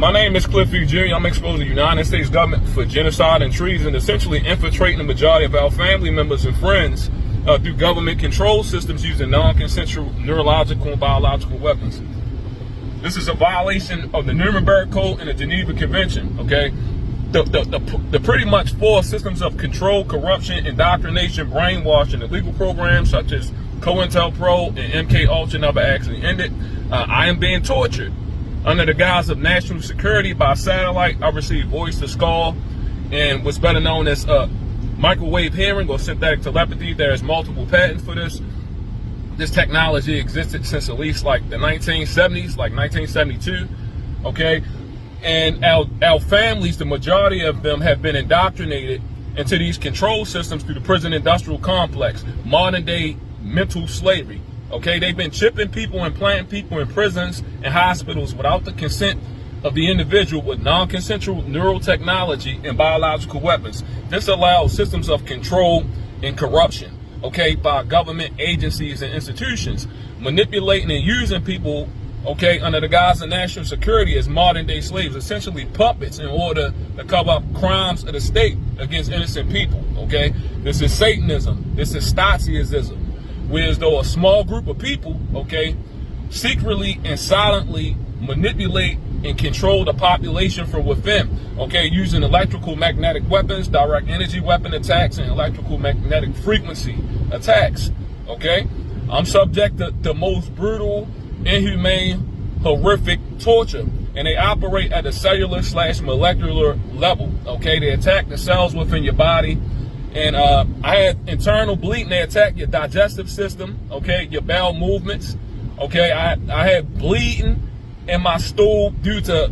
My name is Cliffy Jr. I'm exposing the United States government for genocide and treason, essentially infiltrating the majority of our family members and friends through government control systems using non-consensual neurological and biological weapons. This is a violation of the Nuremberg Code and the Geneva Convention, okay? The pretty much four systems of control, corruption, indoctrination, brainwashing, illegal programs such as COINTELPRO and MK Ultra never actually ended. I am being tortured under the guise of national security by satellite. I received voice to skull and what's better known as microwave hearing or synthetic telepathy. There's multiple patents for this. This technology existed since at least like the 1970s, like 1972, okay? And our families, the majority of them have been indoctrinated into these control systems through the prison industrial complex, modern day mental slavery. Okay, they've been chipping people and planting people in prisons and hospitals without the consent of the individual with non-consensual neural technology and biological weapons. This allows systems of control and corruption, okay, by government agencies and institutions, manipulating and using people, okay, under the guise of national security as modern day slaves, essentially puppets in order to cover up crimes of the state against innocent people, okay? This is Satanism. This is Stasiism. Whereas though a small group of people, okay, secretly and silently manipulate and control the population from within, okay, using electrical magnetic weapons, direct energy weapon attacks, and electrical magnetic frequency attacks, okay? I'm subject to the most brutal, inhumane, horrific torture, and they operate at a cellular/molecular level, okay? They attack the cells within your body. And I had internal bleeding. They attack your digestive system, okay, your bowel movements, okay. I had bleeding in my stool due to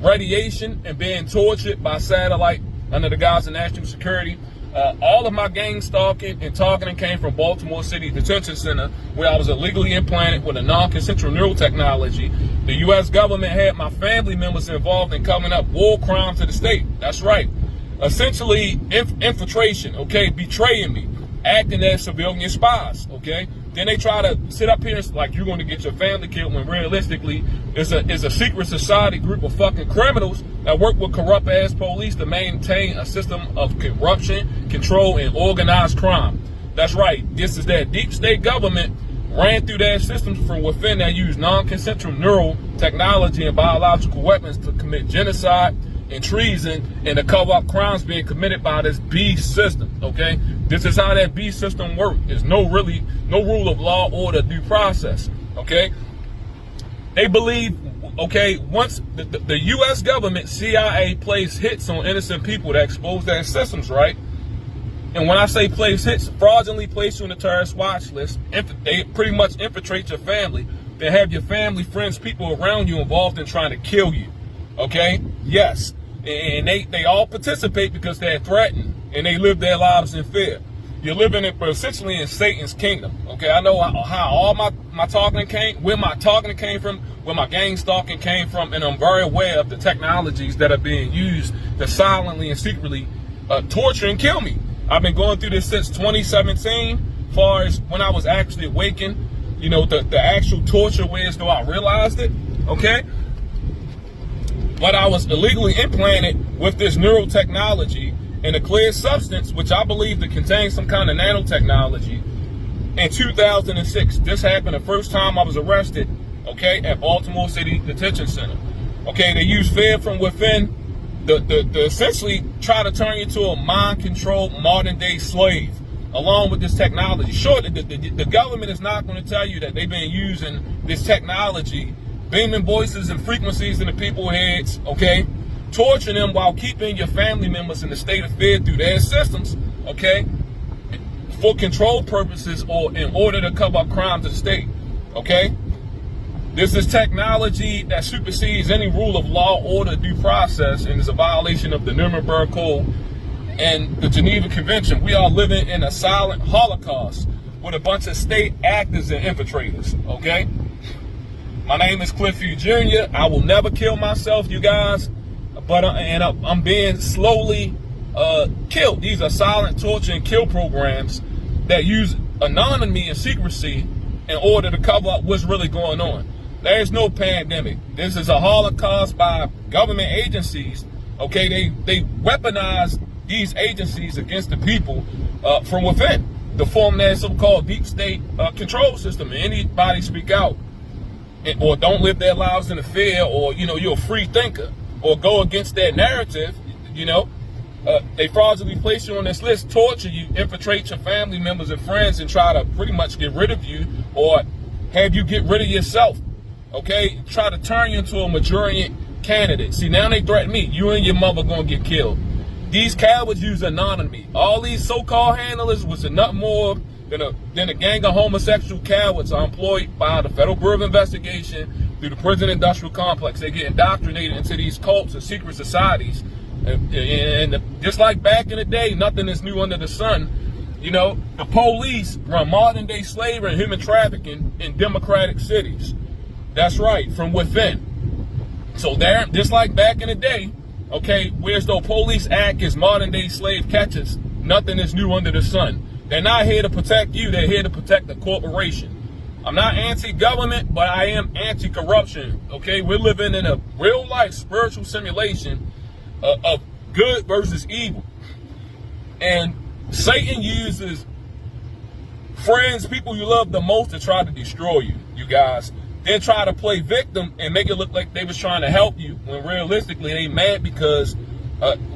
radiation and being tortured by satellite under the guise of national security. All of my gang stalking and targeting came from Baltimore City Detention Center, where I was illegally implanted with a non-consensual neural technology. The U.S. government had my family members involved in covering up war crimes to the state. That's right. Essentially infiltration, okay, betraying me, acting as civilian spies, okay? Then they try to sit up here and like you're going to get your family killed when realistically it's a secret society group of fucking criminals that work with corrupt ass police to maintain a system of corruption, control, and organized crime. That's right. This is that deep state government ran through their systems from within that use non-consensual neural technology and biological weapons to commit genocide and treason and to cover up crimes being committed by this beast system, okay? This is how that beast system works. There's no rule of law, order, due process, okay? They believe, okay, once the U.S. government, CIA, plays hits on innocent people to expose their systems, right? And when I say place hits, fraudulently place you on the terrorist watch list, they pretty much infiltrate your family. They have your family, friends, people around you involved in trying to kill you, okay? Yes. And they all participate because they're threatened and they live their lives in fear. You're living essentially in Satan's kingdom. Okay, I know how all my talking came, where my talking came from, where my gang stalking came from, and I'm very aware of the technologies that are being used to silently and secretly torture and kill me. I've been going through this since 2017, far as when I was actually awakened, you know, the actual torture ways though I realized it, okay? But I was illegally implanted with this neural technology in a clear substance, which I believe to contain some kind of nanotechnology. In 2006, this happened the first time I was arrested, okay, at Baltimore City Detention Center. Okay, they use fear from within to essentially try to turn you into a mind-controlled modern-day slave, along with this technology. Sure, the government is not going to tell you that they've been using this technology, beaming voices and frequencies in the people's heads, okay? Torturing them while keeping your family members in the state of fear through their systems, okay? For control purposes or in order to cover up crimes of the state, okay? This is technology that supersedes any rule of law, order, due process, and is a violation of the Nuremberg Code and the Geneva Convention. We are living in a silent Holocaust with a bunch of state actors and infiltrators, okay? My name is Cliffy Jr. I will never kill myself, you guys, but I'm being slowly killed. These are silent torture and kill programs that use anonymity and secrecy in order to cover up what's really going on. There's no pandemic. This is a Holocaust by government agencies. Okay, they weaponize these agencies against the people from within to form their so-called deep state control system. And anybody speak out or don't live their lives in the fear, or you're a free thinker, or go against their narrative, they fraudulently place you on this list, torture you, infiltrate your family members and friends, and try to pretty much get rid of you or have you get rid of yourself. Okay, try to turn you into a majority candidate. See, now they threaten me. You and your mother gonna get killed. These cowards use anonymity. All these so-called handlers, which are nothing more than a gang of homosexual cowards, are employed by the Federal Bureau of Investigation through the prison industrial complex. They get indoctrinated into these cults and secret societies. And just like back in the day, nothing is new under the sun. The police run modern day slavery and human trafficking in democratic cities. That's right, from within. So there, just like back in the day, okay, whereas the police act as modern day slave catchers, nothing is new under the sun. They're not here to protect you, they're here to protect the corporation. I'm not anti-government, but I am anti-corruption, okay? We're living in a real life spiritual simulation of good versus evil. And Satan uses friends, people you love the most, to try to destroy you, you guys. Then try to play victim and make it look like they was trying to help you, when realistically they mad because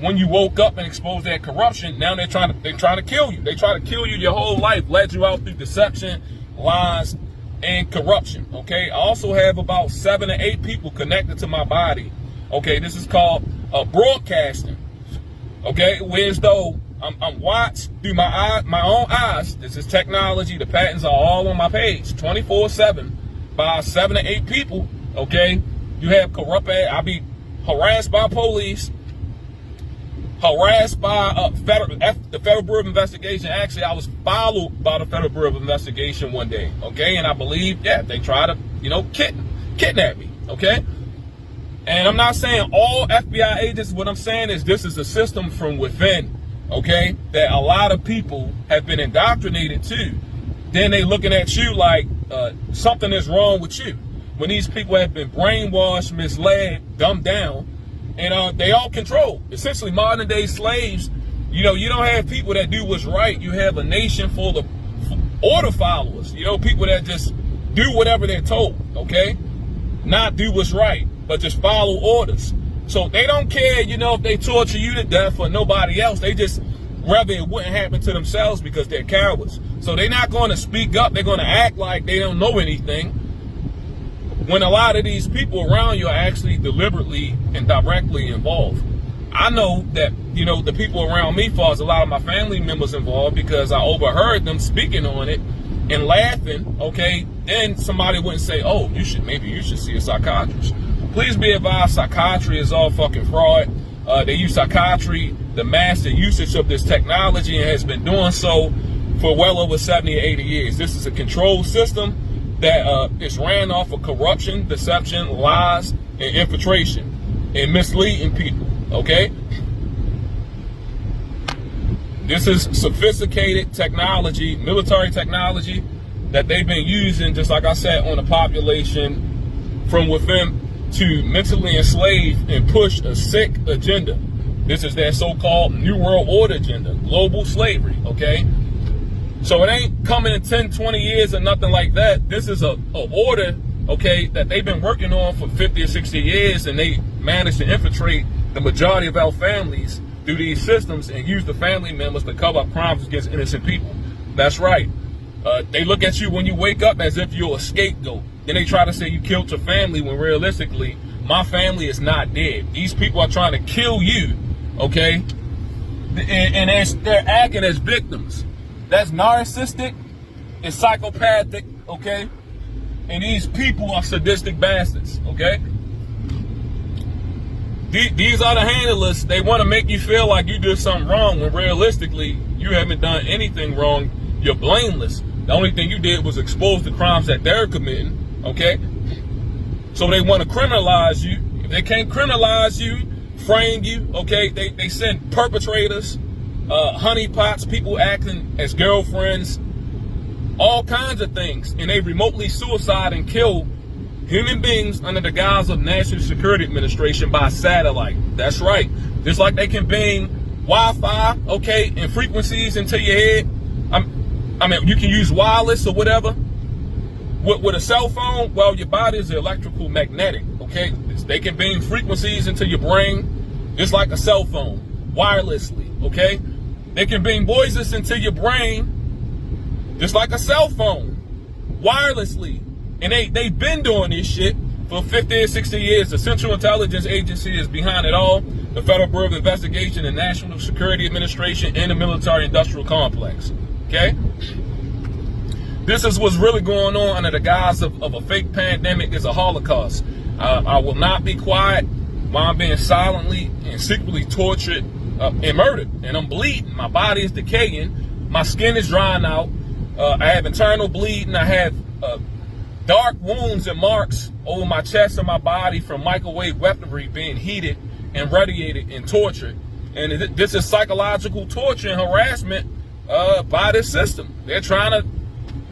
when you woke up and exposed that corruption, now they're trying to kill you. They try to kill you your whole life, led you out through deception, lies, and corruption. Okay, I also have about 7 to 8 people connected to my body. Okay, this is called broadcasting. Okay, whereas though I'm watched through my own eyes. This is technology. The patents are all on my page, 24/7. By 7 to 8 people, okay? You have corrupt, I be harassed by police, harassed by the Federal Bureau of Investigation. Actually, I was followed by the Federal Bureau of Investigation one day, okay? And I believe, they try to, kidnap me, okay? And I'm not saying all FBI agents. What I'm saying is this is a system from within, okay, that a lot of people have been indoctrinated to. Then they looking at you like something is wrong with you, when these people have been brainwashed, misled, dumbed down, and they all control. Essentially, modern day slaves. You don't have people that do what's right. You have a nation full of order followers. People that just do whatever they're told. Okay, not do what's right, but just follow orders. So they don't care, if they torture you to death or nobody else. They just rather it wouldn't happen to themselves because they're cowards. So they're not going to speak up. They're going to act like they don't know anything, when a lot of these people around you are actually deliberately and directly involved. I know that, the people around me, far as a lot of my family members involved, because I overheard them speaking on it and laughing, okay? Then somebody wouldn't say, oh, maybe you should see a psychiatrist. Please be advised, psychiatry is all fucking fraud. They use psychiatry, the master usage of this technology, and has been doing so for well over 70 or 80 years. This is a control system that is ran off of corruption, deception, lies, and infiltration, and misleading people, okay? This is sophisticated technology, military technology, that they've been using, just like I said, on the population from within to mentally enslave and push a sick agenda. This is their so-called New World Order agenda, global slavery, okay? So it ain't coming in 10, 20 years or nothing like that. This is a order, okay, that they've been working on for 50 or 60 years, and they managed to infiltrate the majority of our families through these systems and use the family members to cover up crimes against innocent people. That's right. They look at you when you wake up as if you're a scapegoat. Then they try to say you killed your family, when realistically, my family is not dead. These people are trying to kill you, okay? And they're acting as victims. That's narcissistic, it's psychopathic, okay? And these people are sadistic bastards, okay? These are the handlers. They want to make you feel like you did something wrong, when realistically, you haven't done anything wrong. You're blameless. The only thing you did was expose the crimes that they're committing, okay? So they want to criminalize you. If they can't criminalize you, frame you, okay, they send perpetrators, honeypots, people acting as girlfriends, all kinds of things, and they remotely suicide and kill human beings under the guise of National Security Administration by satellite. That's right. Just like they can beam Wi-Fi, okay, and frequencies into your head. I mean, you can use wireless or whatever. With a cell phone, well, your body is electrical magnetic, okay? They can beam frequencies into your brain just like a cell phone, wirelessly, okay? They can beam voices into your brain just like a cell phone, wirelessly. And they've been doing this shit for 50 or 60 years. The Central Intelligence Agency is behind it all. The Federal Bureau of Investigation, the National Security Administration, and the military-industrial complex, okay? This is what's really going on under the guise of a fake pandemic. Is a Holocaust. I will not be quiet while I'm being silently and secretly tortured and murdered. And I'm bleeding. My body is decaying. My skin is drying out. I have internal bleeding. I have dark wounds and marks over my chest and my body from microwave weaponry being heated and radiated and tortured. And this is psychological torture and harassment by this system. They're trying to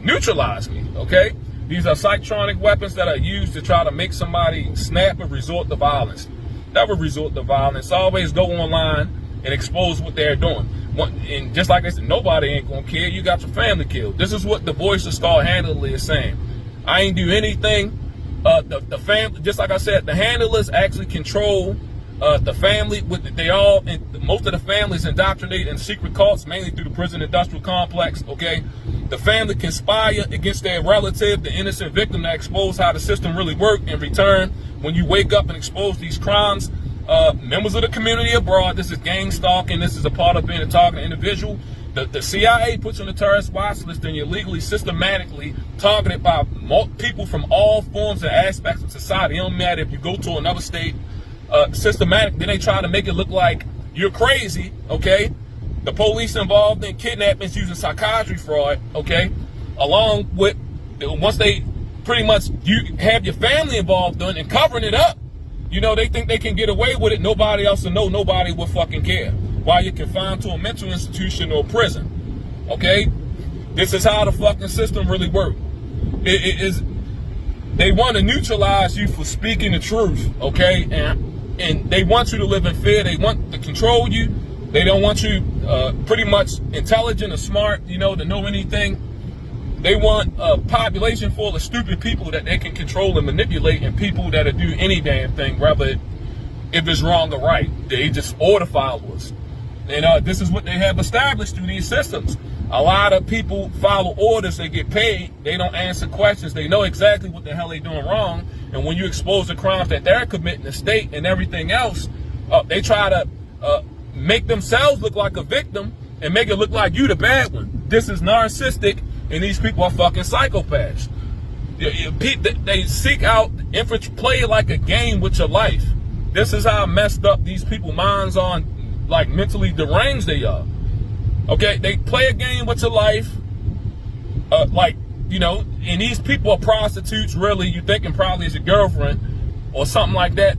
neutralize me, okay? These are psychotronic weapons that are used to try to make somebody snap and resort to violence. Never resort to violence. Always go online and expose what they're doing. And just like I said, nobody ain't gonna care. You got your family killed. This is what the voice of Skull Handler is saying. I ain't do anything. The family, just like I said, the handlers actually control the family. Most of the families indoctrinate in secret cults, mainly through the prison industrial complex, okay? The family conspire against their relative, the innocent victim, to expose how the system really works. In return, when you wake up and expose these crimes, members of the community abroad, this is gang stalking, this is a part of being a targeted individual. The CIA puts you on the terrorist watch list, and you're legally, systematically targeted by people from all forms and aspects of society. It don't matter if you go to another state, systematic, then they try to make it look like you're crazy, okay? The police involved in kidnappings using psychiatry fraud, okay? Along with, once they pretty much, you have your family involved in and covering it up, you know, they think they can get away with it. Nobody else will know. Nobody will fucking care. While you're confined to a mental institution or prison, okay? This is how the fucking system really works. They want to neutralize you for speaking the truth, okay? And they want you to live in fear. They want to control you. They don't want you pretty much intelligent or smart, you know, to know anything. They want a population full of stupid people that they can control and manipulate, and people that'll do any damn thing, whether if it's wrong or right. They just order followers. And this is what they have established through these systems. A lot of people follow orders, they get paid, they don't answer questions, they know exactly what the hell they're doing wrong. And when you expose the crimes that they're committing, the state and everything else, they try to make themselves look like a victim and make it look like you the bad one. This is narcissistic, and these people are fucking psychopaths. They seek out, play like a game with your life. This is how messed up these people's minds are, like mentally deranged they are. Okay, they play a game with your life, like, you know, and these people are prostitutes, really. You thinking probably is your girlfriend or something like that.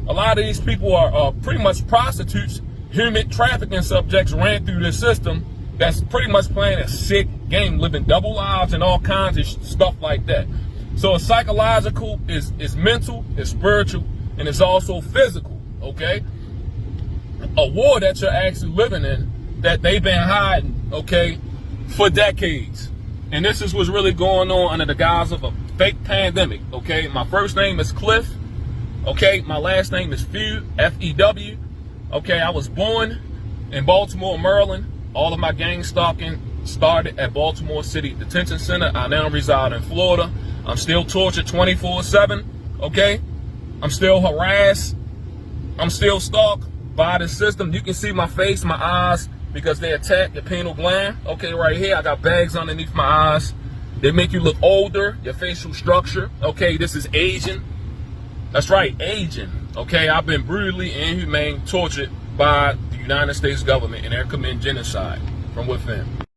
A lot of these people are pretty much prostitutes, human trafficking subjects ran through this system that's pretty much playing a sick game, living double lives and all kinds of stuff like that. So it's psychological, it's mental, it's spiritual, and it's also physical, okay? A war that you're actually living in, that they've been hiding, okay, for decades. And this is what's really going on under the guise of a fake pandemic, okay? My first name is Cliff, okay? My last name is Few, F-E-W, okay? I was born in Baltimore, Maryland. All of my gang stalking started at Baltimore City Detention Center. I now reside in Florida. I'm still tortured 24/7, okay? I'm still harassed. I'm still stalked by the system. You can see my face, my eyes, because they attack the pineal gland. Okay, right here, I got bags underneath my eyes. They make you look older, your facial structure. Okay, this is Asian. That's right, Asian. Okay, I've been brutally and inhumane tortured by the United States government, and they're committing genocide from within.